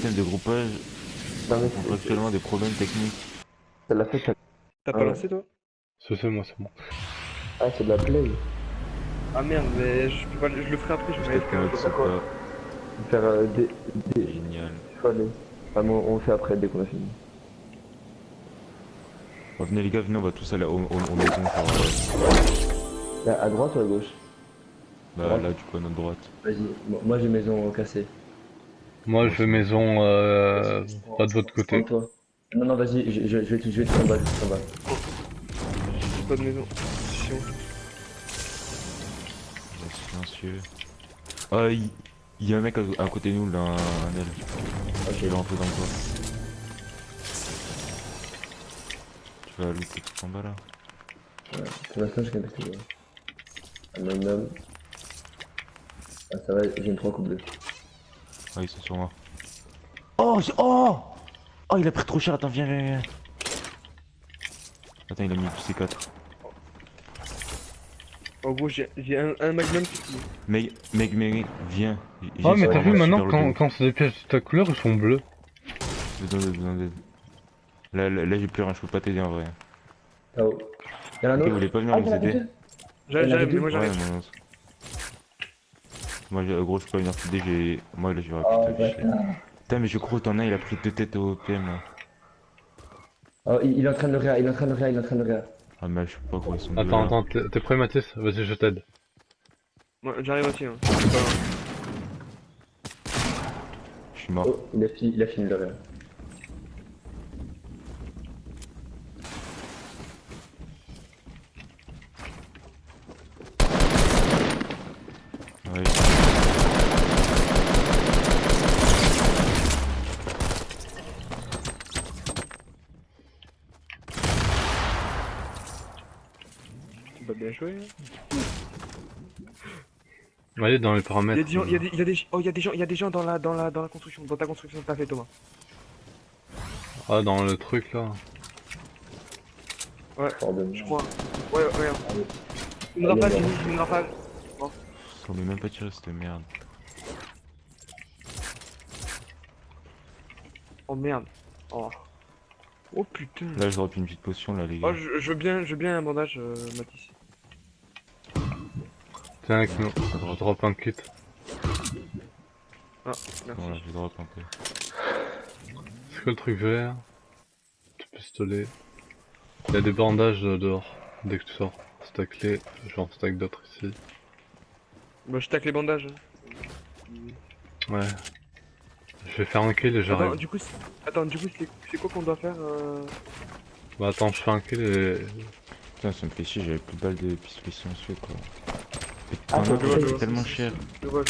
système de groupage Non mais rencontre actuellement des problèmes techniques. ça l'a fait. T'as pas lancé toi? C'est moi, c'est moi. Ah, c'est de la play. Ah merde, mais je peux pas, je le ferai après, je vais Peut-être faire mode un c'est pas Faire des génial. allez. Ah, mais on le fait après dès qu'on a fini. Bon, venez les gars, venez, on va tous aller aux maisons genre... Là, à droite ou à gauche? bah Droite. là du coup à notre droite. Vas-y, moi j'ai maison cassée. Moi, je fais maison pas de votre côté. Prends-toi. Non, non, vas-y, je vais te combattre, je te combats. J'ai pas de maison. Chiant. Silencieux. Ah, il y a un mec à côté de nous là, un aile. Ok. Il va rentrer dans le bois. Tu vas looter tout en bas là. Ouais, pour l'instant je gagne pas que un magnum. Ah, ça va, j'ai une 3 coups bleus. Ah, ils sont sur moi. Oh, oh! Oh, il a pris trop cher, attends, viens. Attends, il a mis du C4. En gros, j'ai un magnum c'est tout. Mec, viens. Oh, mais J'ai t'as vu vraiment maintenant, super quand c'est des pièces de ta couleur, ils sont bleus. besoin d'aide. Là, j'ai plus rien, je peux pas t'aider en vrai. Ah oh. Y'en a un Ok, autre. vous voulez pas venir Ah, nous y'en avait aider? deux. J'arrive, mais moi Ouais, j'arrive. non. Moi, gros, je peux pas venir t'aider, j'ai. Moi, là, je vais Oh, récupérer. bâtard. Putain, mais je crois que t'en as, il a pris 2 têtes au PM là. Oh, il est en train de réa, il est en train de réa, il est en train de réa. Ah, mais je sais pas quoi, ils sont deux, Attends, là. attends, t'es prêt, Mathis? Vas-y, je t'aide. Moi j'arrive aussi, hein. C'est pas grave. Je suis mort. Oh, il a fini le réa. Ouais. C'est pas bien joué. Hein. Allez, dans les Il y paramètres. a des gens, il y a des gens dans la construction, dans ta construction que t'as fait Thomas. Ah, dans le truc là. Ouais, Fort de je merde. crois. Ouais, regarde. Allez. Une rafale, j'ai mis une rafale. On est même pas tiré cette merde. Oh merde. Oh. Oh putain. Là, je drop une petite potion là, les gars. Oh, je veux bien un bandage, Mathis. Tiens, avec nous. Je drop un kit. Ah, merci. Voilà, je drop un peu. C'est quoi le truc vert? Petit pistolet. Il y a des bandages dehors. Dès que tu sors. Stack les. Genre stack d'autres ici. Bah, je tacle les bandages. Ouais. Je vais faire un kill et Attends, j'arrive. du coup, c'est quoi qu'on doit faire Bah attends, je fais un kill et... Putain, ça me fait chier, j'avais plus de balles de pistolet silencieux quoi. Ah, Putain, je vois, c'est tellement cher. Je vois.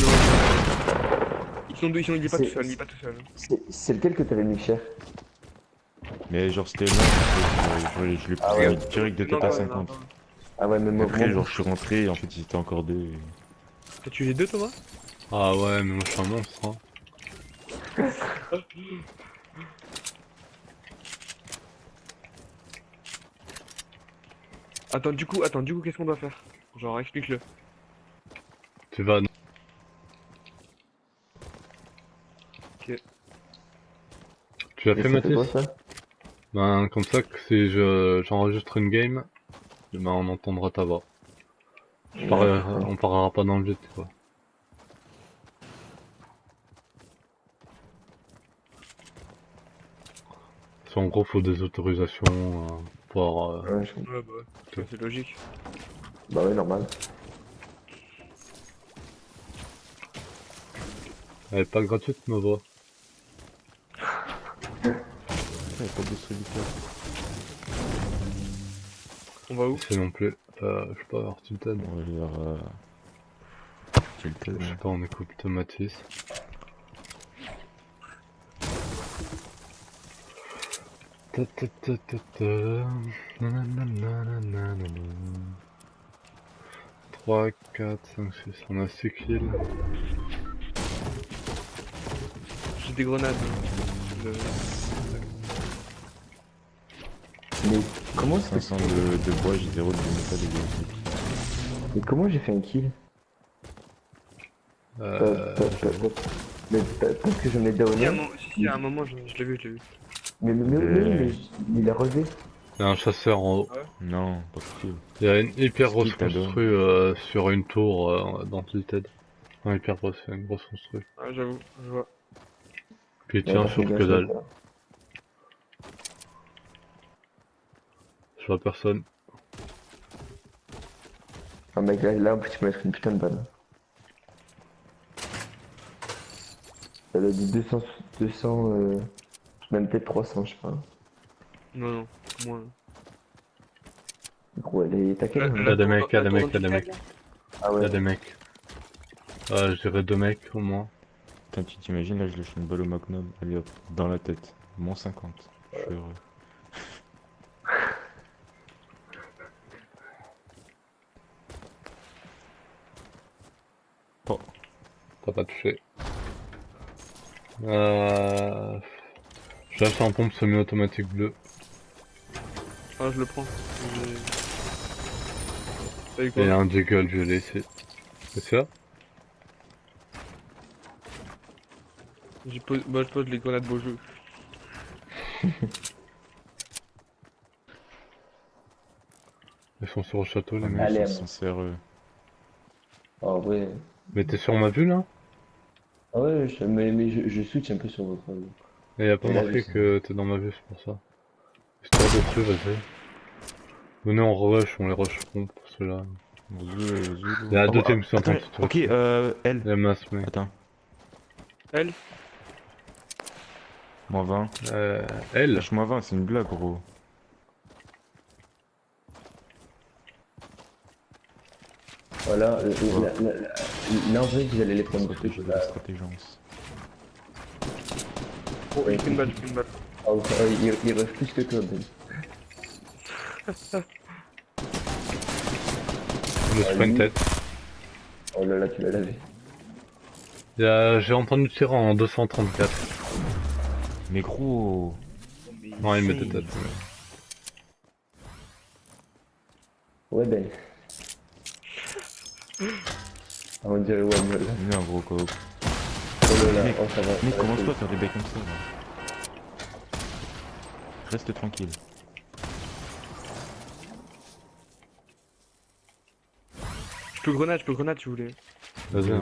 Ils sont deux, il est pas tout seul, il est pas tout seul. C'est lequel que t'avais mis cher? Mais genre, c'était là, je l'ai Ah pris ouais. direct de tête à 50. Ah ouais, mais moi, Après, genre, je suis rentré et en fait, ils étaient encore deux. T'as tué les deux, Thomas? Ah ouais, mais moi je suis un monstre, hein. Attends, du coup, qu'est-ce qu'on doit faire? Genre, explique-le. Tu vas... Ok. Tu as fait c'est quoi Mathis? ça? Ben comme ça que si j'enregistre une game, ben on entendra ta voix. On parlera pas dans le vide quoi. En gros faut des autorisations pour Ouais, Ouais, bah ouais, c'est logique. bah ouais, normal. Elle est pas gratuite ma voix. Il n'y a pas de distributeur. On va où? C'est non plus. Je sais pas, alors Tilted. On va vers. Tilted. Je sais pas, on écoute Mathis. Ta ta ta ta ta. Nananana. 3, 4, 5, 6, on a 6 kills. J'ai des grenades. Mais comment c'est 500 de bois, j'ai 0 de métal et de. Mais comment j'ai fait un kill? Mais parce que j'en ai down Si, à un un. moment, si, à un moment, je l'ai vu, je l'ai vu. Mais il a relevé. Il y a un chasseur en haut. Non, pas possible. Il y a une hyper C'est grosse qui, t'as donné construit sur une tour dans Tilted. Non, hyper grosse, c'est une grosse construit. Ah, j'avoue, je vois. Puis il Il a tient pas fait sur gaffe, que dalle. quoi. Je vois personne. Ah mec, là en plus tu peux mettre une putain de balle. Elle a dit 200, même peut-être 300 je sais pas. Non, non, moins. Gros, elle est taquée là. Il y a des mecs, il y a des mecs, il y a des mecs. mecs. Ah Il y ouais. a des mecs. Je dirais 2 mecs au moins. Putain, tu t'imagines, là, je lâche une balle au Magnum. Allez hop, dans la tête. Moins 50. Je suis heureux. Oh, T'as pas touché. Je lâche un pompe semi-automatique bleu. Ah, je le prends. T'as eu Et quoi? un deagle violet ici. C'est ça? Bah, je pose les grenades beau jeu. Ils sont sur le château les ah, mecs. mais Allez, ils sont sincères. Ah ouais. Mais t'es sur ma vue là? Ah ouais, mais je switch un peu sur votre. Et y a pas Et là, marqué je sais. que t'es dans ma vue, c'est pour ça. Histoire de tuer, vas-y. Venez on rush, on les rusheront pour ceux-là. Il y a deux teams qui sont en train de se Ok, tuer. elle. Il y a masse mec. Attends, Elle? moins 20. Elle? Lâche moins 20, c'est une blague, gros. Voilà, là en vrai qu'ils allaient les prendre parce que Stratégie de la stratégence. Oh, il fait une balle, il fait une balle. Ah, ouais, il rush plus que toi, Ben. Le sprint tête. Oh là là, tu l'as lavé. J'ai entendu tirer en 234. Mais gros. Non, il met des têtes. Ouais, Ben. Ah, on dirait ouais, là. Non, gros, quoi. Oh là là, Mec, oh ça va. Mais ça va, commence c'est- pas à faire des bails comme ça, là. Reste tranquille. Je peux grenade si vous voulez. Vas-y. Hein.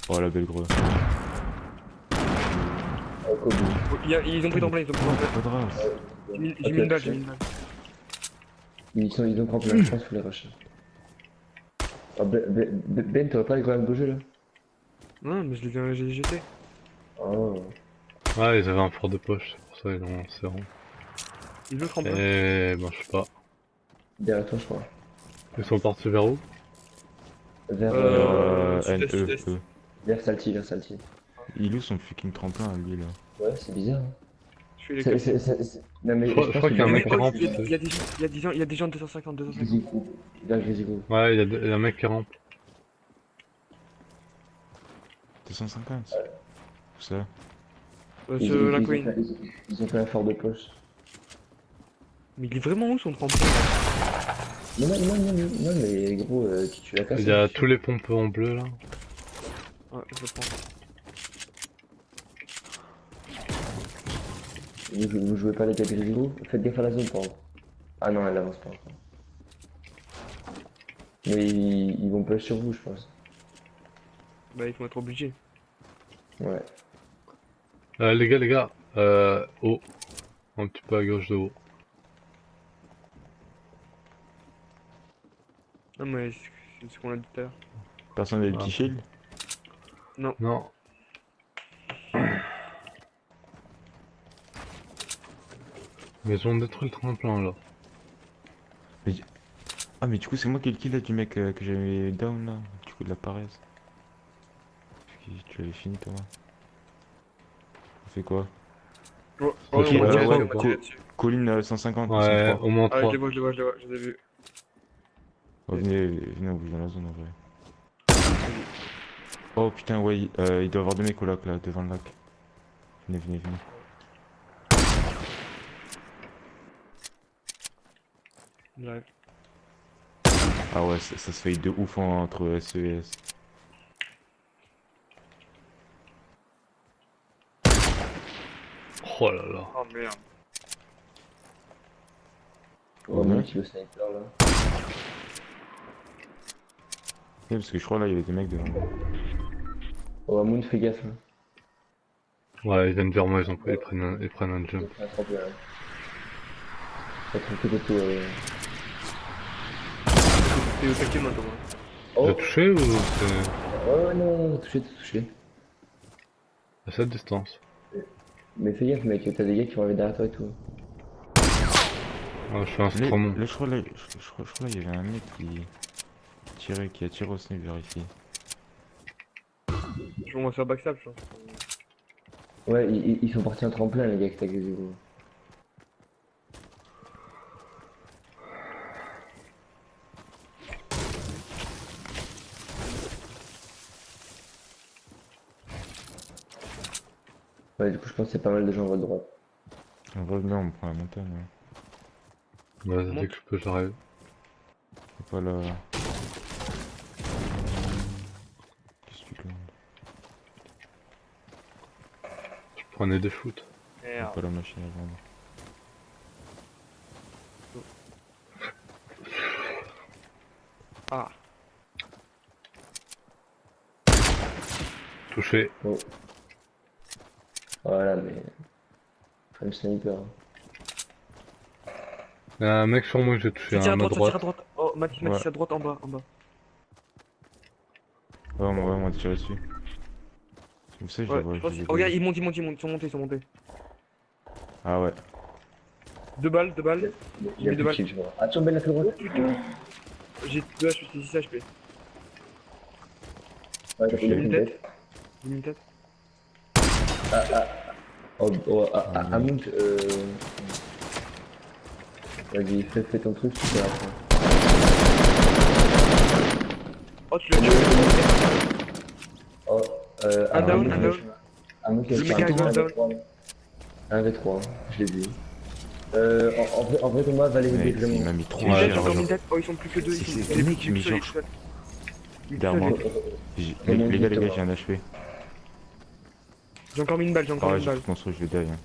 Oh, la belle grenade. Oh, Kobe. Oh, ils ont pris d'emblée, ils ont pris d'emblée. Pas de race. J'ai mis une balle, j'ai mis une balle. Ils ont grand plein, je pense, faut les rusher. Ah, Ben, t'aurais pas les grenades de jeu là? Non, mais je les ai jetés. Oh. Ouais, ils avaient un fort de poche, c'est pour ça ils l'ont lancé rond. Ils veulent tremper. Et ben je sais pas. Derrière toi, je crois. Ils sont partis vers où? Vers, sud-est, NE. sud-est. vers Salty, vers Salty. Il est où son fucking tremplin, lui, là? Ouais, c'est bizarre. Hein. Je suis les Non, mais Je crois qu'il y a un mec qui rampe. Il y a des gens, il y a des gens de 250, 250. Vers Grisigo. Ouais, il y a un mec qui rampe. 250. Où ça? Sur la coin. Ils ont fait un fort de poche. Mais il est vraiment où son tremplin? Non, mais gros, tu la casses. Il y a tous les pompes en bleu là. Ouais, je le prends. Vous jouez pas avec Grisigo? Faites gaffe à la zone, par contre. Ah non, elle avance pas encore. Mais ils vont push sur vous, je pense. Bah, ils vont être obligés. Ouais. Les gars, haut. Un petit peu à gauche de haut. Non, mais c'est ce qu'on a dit tout à l'heure. Personne n'a des Ah. petits shields? Non. Mais ils ont détruit le tremplin là. Ah, mais du coup, c'est moi qui ai le kill là du mec que j'avais down là. Du coup, de la paresse. Tu l'avais fini, toi. On fait quoi? Oh, Ok, on va tirer ouais, dessus, on va tirer dessus. Colline 150, Ouais, 103. au moins Ah, je 3. les vois, je les vois, je les vois, je les ai vus. Oh, venez, on bouge dans la zone en vrai. Oh putain, ouais, il doit y avoir deux mecs au lac là, devant le lac. Venez. J'arrive. Ah ouais, ça se fait de ouf entre SE et S. Oh là là. Oh merde. Oh, Ouais. mon petit le sniper là. Parce que je crois là, il y avait des mecs devant. Oh, Moon, fais gaffe. Hein. Ouais, ils viennent vers moi, ils prennent un Ils jump. ont fait un tremplin. Hein. Pas trop de tout. T'es au taquet maintenant. Oh, J'ai touché ou c'est oh non, touché, t'as touché. à cette distance? Mais fais gaffe, mec, t'as des gars qui vont arriver derrière toi et tout. Ah, je suis un Là, stromon. là, je crois là, je crois là, il y avait un mec qui a tiré au sniper ici. On va se faire backstab, je pense. Ouais, ils sont partis en tremplin, les gars, que t'as gagné. Ouais, du coup, je pense que c'est pas mal de gens en votre droite. On va bien, on prend la montagne. Hein. Ouais, dès que je peux, j'arrive. C'est pas là. Qu'est-ce que tu demandes? Je prenais des shoots. C'est Merde. pas la machine à vendre. Ah. Touché. Oh. Voilà, mais. Faut un sniper. Hein. Il y a un mec sur moi que j'ai touché Ça tire à à ma droite, ça tire à droite. droite. Oh, Mathis, Ouais. à droite, en bas, en bas. Ouais, on va tirer dessus. Comme ça, je Ouais, les vois. je pense. Je les Oh, vois. regarde, ils montent, ils sont montés, ils sont montés. Ah ouais. 2 balles, 2 balles. Il y a mis plus deux de balles. kills, je vois. Attention, Ben, la plus droite. J'ai 2 HP, 6 HP. Ouais, t'as Touché. fait une Une tête. tête. J'ai mis une tête. Oh, Amoun, vas-y, fais ton truc, tu fais après. Oh, tu l'as tué. Oh, Un down, Amoun, un down. Amoun qui a Le fait mec un avec un down. 1v3, je l'ai vu. En vrai, Thomas, va les aider Mec, il vraiment. m'a mis trop Une Ouais, tête, cher. j'ai encore mis genre. une tête. Oh, ils sont plus que 2. Ils sont C'est les mec, plus mais seuls, genre- les plus seuls. Derrière moi. Les gars, Thomas. j'ai un HP. J'ai encore mis une balle, j'ai Ah encore ouais, mis une j'ai balle. tout construit, je vais die. Hein.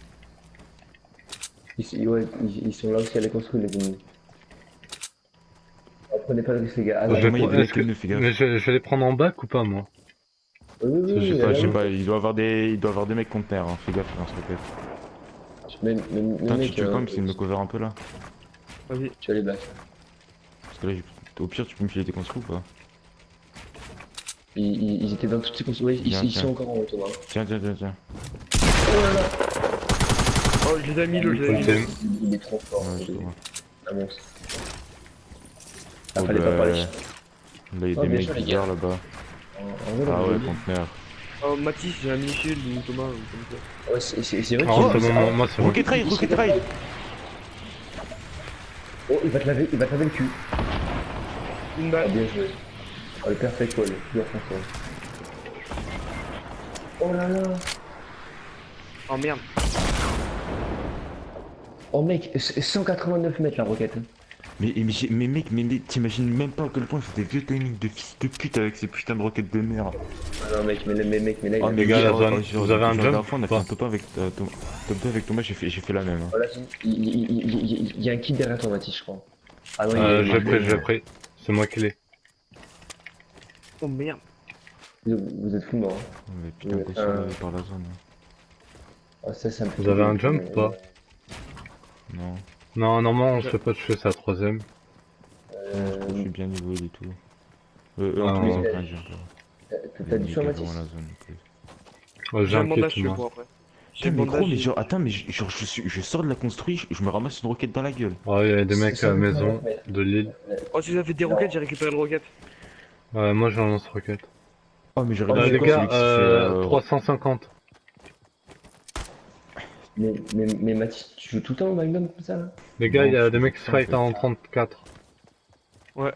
Ils sont là aussi à les construire, les ennemis. Oh, prenez pas de risque, les gars. Ah, Ouais, non, moi, il y a des Est-ce mecs que... comme nous, fais gaffe. Mais je vais les prendre en bac ou pas, moi? oui, je sais pas, Je sais là, pas, il doit avoir des mecs conteneurs, hein. Fais gaffe, on se répète. Mais Putain, mec, tu veux quand même essayer de me cover un peu là? Vas-y. tu as les bacs. Parce que là, au pire, tu peux me filer tes construits ou pas? Ils étaient dans toutes ces constructions. Ouais, Viens, ils tiens. sont encore en haut, Thomas. Tiens. Oh, je les ai mis, le, je les ai mis. Deuxième. Il est trop fort, Ouais, je c'est vois. un monstre. Oh, Ah, fallait pas bah, parler. là, il y a Oh, des bien mecs sûr, les bizarres gars. là-bas. En vrai, Ah là, ouais, vous conteneur. Oh, Mathis, j'ai un mini-shield ou Thomas ou comme ça. Ouais, c'est vrai Ah, qu'il c'est bon, moi c'est bon. Rocket Raid, Rocket Raid! Oh, il va te laver le cul. Une Ah, balle. bien joué. Oh, le perfect wall, toujours François. Oh là là. Oh merde. Oh mec, 189 mètres la roquette. Mais mec, t'imagines même pas à quel point c'est des vieux timings de fils de pute avec ces putains de roquettes de merde. Ah non mec, mais là, il Oh, a... les gars, la zone. genre, Vous avez un genre, la jump dernière fois, on a ou fait pas un top 1 avec top 2 avec Thomas, j'ai fait la même. Hein. Oh, là, il y a un kit derrière toi, Mathis, je crois. Ah non, il J'ai pris. C'est moi qui l'ai. Oh merde. Vous êtes fous, moi. Oh, mais putain, Ouais, qu'on soit lavé par la zone. Hein. Oh, ça me fait Vous avez un plaisir, jump mais- ou pas? Non, Non, normalement on se fait pas toucher, c'est la troisième. je suis bien niveau et tout. Ah, En plus, ils ont ouais. plein de jump. T'as du soin, Mathis? Vraiment la zone. en plus. Ouais, j'ai J'ai un un bandage, kit je moi. pour après. Putain, J'ai un mais gros, bandage. mais genre, attends, mais genre, je sors de la construit, je me ramasse une roquette dans la gueule. Ouais, il y a des mecs à la 189 maison mètres. de l'île. Oh, si vous avez des roquettes, j'ai récupéré le roquette. Ouais, moi j'ai un lance-roquette. Oh, mais j'aurais Oh, dû Les faire gars, celui qui fait, 350. Mais Mathis, tu joues tout le temps au Magnum comme ça, là? Les gars, Non, il y a je des fais mecs qui ça, se en fight fait. en 34. Ouais.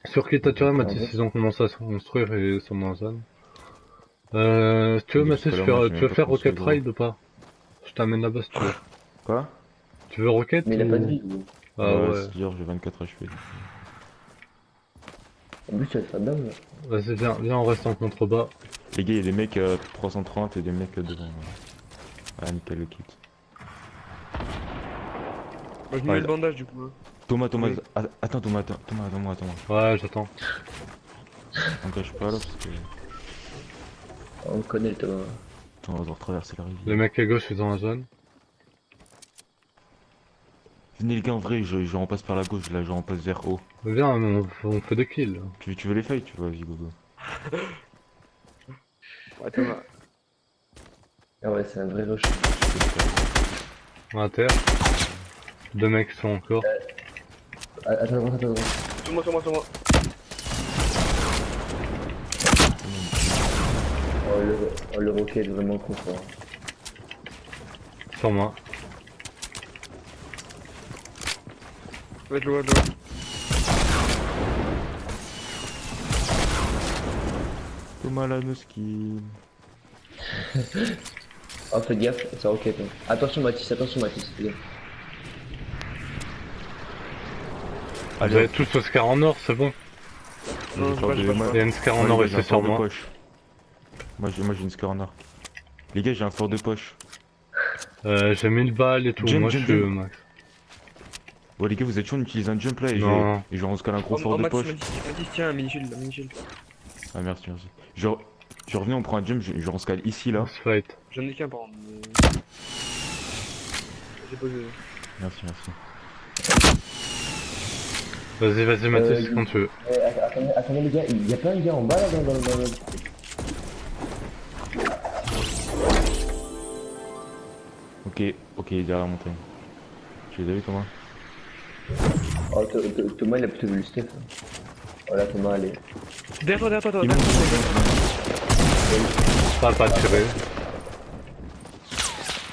Sur qui t'as tiré, Ah, Mathis? ouais. Ils ont commencé à se construire et ils sont dans la zone. Si tu veux, Oui, parce Mathis, que là, moi, j'ai tu même veux pas faire construit, Rocket gros. Raid ou pas? Je t'amène là-bas si tu veux. Quoi? Tu veux Rocket Mais il a ou... pas de vie, gros. Ah ouais. C'est dur, j'ai 24 HP. En plus, tu vas te faire down, là. Vas-y, viens, on reste en contrebas. Les gars, il y a des mecs 330 et des mecs devant. Ah, nickel le kit. Moi, je me Ouais, mets le bandage du coup. Hein. Thomas, Oui. attends, Thomas, attends-moi. Ouais, j'attends. Engage pas là parce que. On le connaît le Thomas. Attends, on va devoir traverser la Les rivière. mecs à gauche, ils sont dans la zone. Venez les gars, en vrai, je repasse par la gauche, là, je repasse vers haut. Viens, on fait des kills. Tu veux les feuilles, tu vois, vas-y, go. Ouais, Thomas. Ah ouais, c'est un vrai rush. À terre. Deux mecs sont encore. Attends. Sur moi. Oh, le rocket est vraiment confort. Sur moi. Va être loin. Thomas la noski. Oh, fais gaffe, c'est un rocket. Hein. Attention Mathis, fais gaffe. Vous avez tous le Scar en or, c'est bon. Non, J'ai j'ai pas. Il y a une Scar en or et c'est sur moi. Moi j'ai une score en or. Les gars, j'ai un fort de poche. J'ai 1000 balles et tout, Jump, moi jump, je suis jump. max. Bon les gars, vous êtes chaud, on utilise un jump là et Non. je rescale un gros fort de poche. Mathis, tiens, un mini-shield. Ah merci. Je reviens, on prend un jump, je rescale ici là. On se fight. J'en ai qu'un par contre. J'ai posé. Merci. Vas-y Mathis, quand tu veux. Attendez les gars, il y a pas un gars en bas là dans le... Ok, il est derrière la montagne. Tu les as vu Thomas? Oh, Thomas il a plutôt vu le Steph. Voilà Thomas, allez. Derrière toi. Il monte. Pas tirer.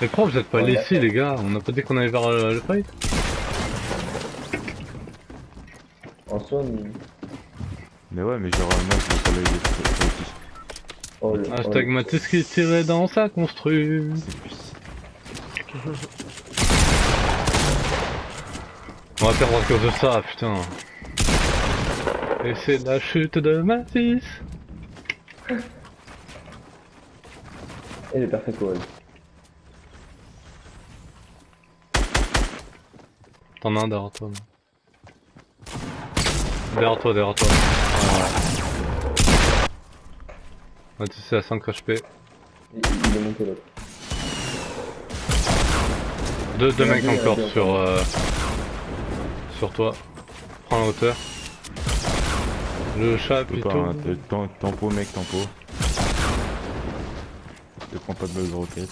Mais pourquoi vous êtes pas allés ici les gars? On a pas dit qu'on allait vers le fight? En soi, Mais ouais, mais genre moi je vais pas là, il est ici. oh, le... Hashtag Mathis qui tirait dans sa construit. On va perdre à cause de ça, putain. Et c'est la chute de Mathis. Et le perfect wall. T'en as un derrière toi. Derrière toi. Mathis c'est à 5 HP. Il est monté là. Deux mecs Bien, encore bien. sur toi. Prends la hauteur. Le Je peux pas, chapiteau. hein, tempo mec, tempo. Je te prends pas de balles de roquette.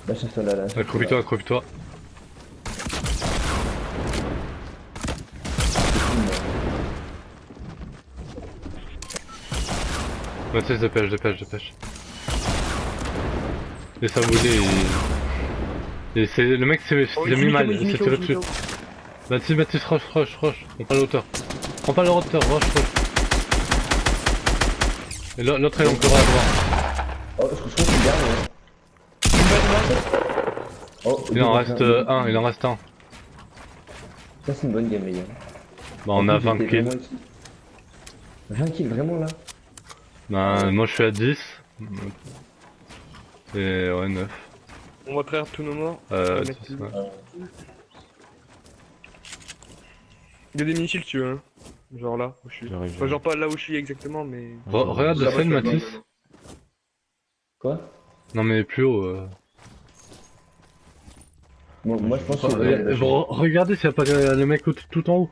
Là, je suis là. Accroupis-toi. Mathis, dépêche. Et ça voulait, et c'est le mec s'est mis mal, il s'est tiré dessus. Mathis, rush, prends pas la hauteur. Rush. Et l'autre est encore à droite. Oh, je crois qu'il garde. Oh, Il en reste un. Ça, c'est une bonne game, les gars. Bah on a En plus, 20 j'étais kills. vraiment ici. 20 kills, vraiment là? Bah moi je suis à 10. Et ouais 9. On va traire tous nos morts. Euh, Mettre c'est plus. ça. Il y a des mini-shields tu veux hein. Genre là où je suis. J'arrive. Enfin genre pas là où je suis exactement mais... Regarde la scène Mathis. Quoi? Non mais plus haut. Bon, moi, je pense que... Regardez s'il y a pas le mec tout en haut.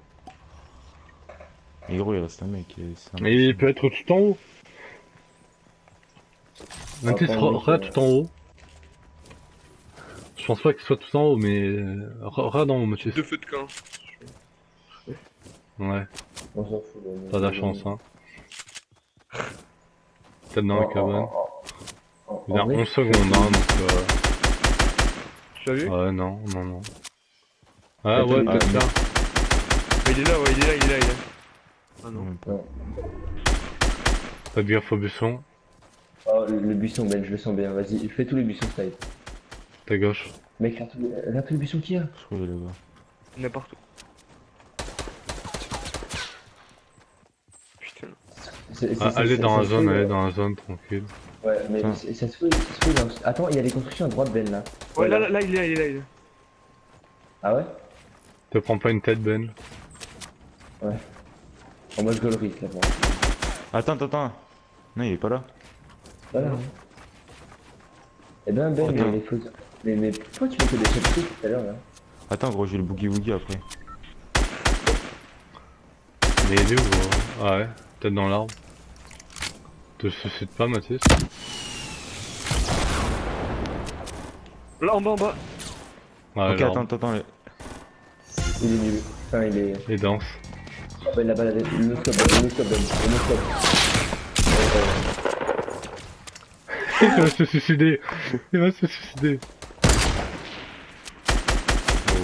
Et gros, il reste un mec. C'est un Mais il peut être tout en haut. Mathis, regarde tout en haut. Je pense pas qu'il soit tout en haut, mais regarde en haut, Mathis. Deux feux de camp. Ouais, On s'en fout. Là, t'as de la chance, hein. Peut-être dans la cabane. Il y a 11 secondes, hein, donc Tu l'as vu? ouais, non. Ah ouais, Attends, peut-être là. Mais il est là. Ah non. Non. Faites gaffe au buisson. Oh, le buisson, Ben, je le sens bien. Vas-y, fais tous les buissons, style. Ta gauche. Mec, regarde tous les buissons qu'il y a. Je crois qu'il est là-bas. Il y en a partout. Putain. C'est- Ah, c'est- allez c'est- dans la c'est- zone, tranquille. Ouais, mais Attends. ça se trouve Attends, il y a des constructions à droite, Ben, là. Ouais, Voilà. là, il est là, il est là, il est là. Ah ouais? Te prends pas une tête, Ben. Ouais. En mode gaulerie, là, bon. Attends. Non, il est pas là. Voilà. Eh ben, Ben, Attends. mais les fausses... Mais pourquoi tu fais que des chapitres tout à l'heure, là? Attends, gros, j'ai le boogie woogie après. Mais il est où, gros? Ah ouais, peut-être dans l'arbre. Te suicide pas, Mathis. Là, en bas. Ouais, Ok, l'arbre. attends. Il est nul. Enfin, il est... Et danse. Ah ben, là-bas, le no-scope, Ben, le no-scope, Ben, le no-scope. Il va se suicider. Il va se suicider.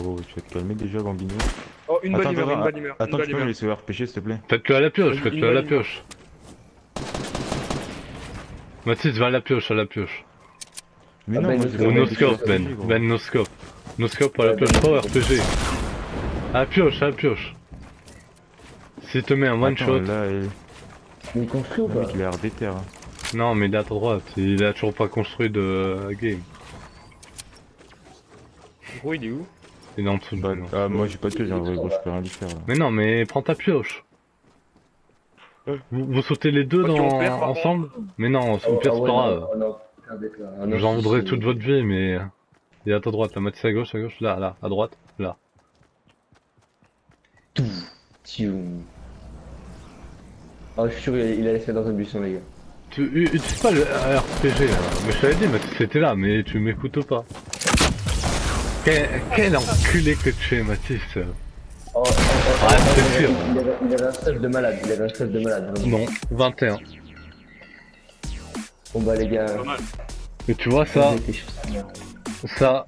Oh, tu vas te calmer déjà, Bambino. Oh, une balle Attends, humeur, attends, une balle humeur. Une attends, balle tu peux me humeur. laisser RPG s'il te plaît? Faites-le à la pioche, Une faites-le à la balle, pioche. Mathis, va à la pioche, à la pioche. Mais Ah, non, Ben, moi le je scope, Ou vais Ben, noscope, RPG, Ben. gros. Ben, noscope. Noscope à la Ouais, pioche, Ben, pas noscope. RPG. À la pioche, à la pioche. S'il te met un one Attends, shot. là, Mais il construit ou le pas? mec il a l'air déter. Hein. Non, mais il est à ta droite. Il a toujours pas construit de game. Gros, il est où? Il est en dessous de Bah, nous. ah, moi j'ai pas de pioche en vrai, gros, je peux rien lui faire là. Mais non, mais prends ta pioche. Ouais. Vous sautez les deux Moi, si on dans... perd, par ensemble? Mais non, Oh, on perd, c'est ouais, pas non, grave. oh non, putain d'être là. Ah non, Vous en voudrez si. toute votre vie, mais... Il est à ta droite, là. Mathis à gauche, là, à droite, là. Tioum. Oh, je suis sûr, il allait se mettre dans un buisson, les gars. Tu utilises pas le RPG, là. Mais je t'avais dit, Mathis, c'était là, mais tu m'écoutes pas. Quel enculé que tu es, Mathis. Oh, Ah, c'est sûr. Il avait un stress de malade, vraiment. Non, 21. Bon bah les gars, Pas mal. Et tu vois, ça, vous étiez chaud. ça,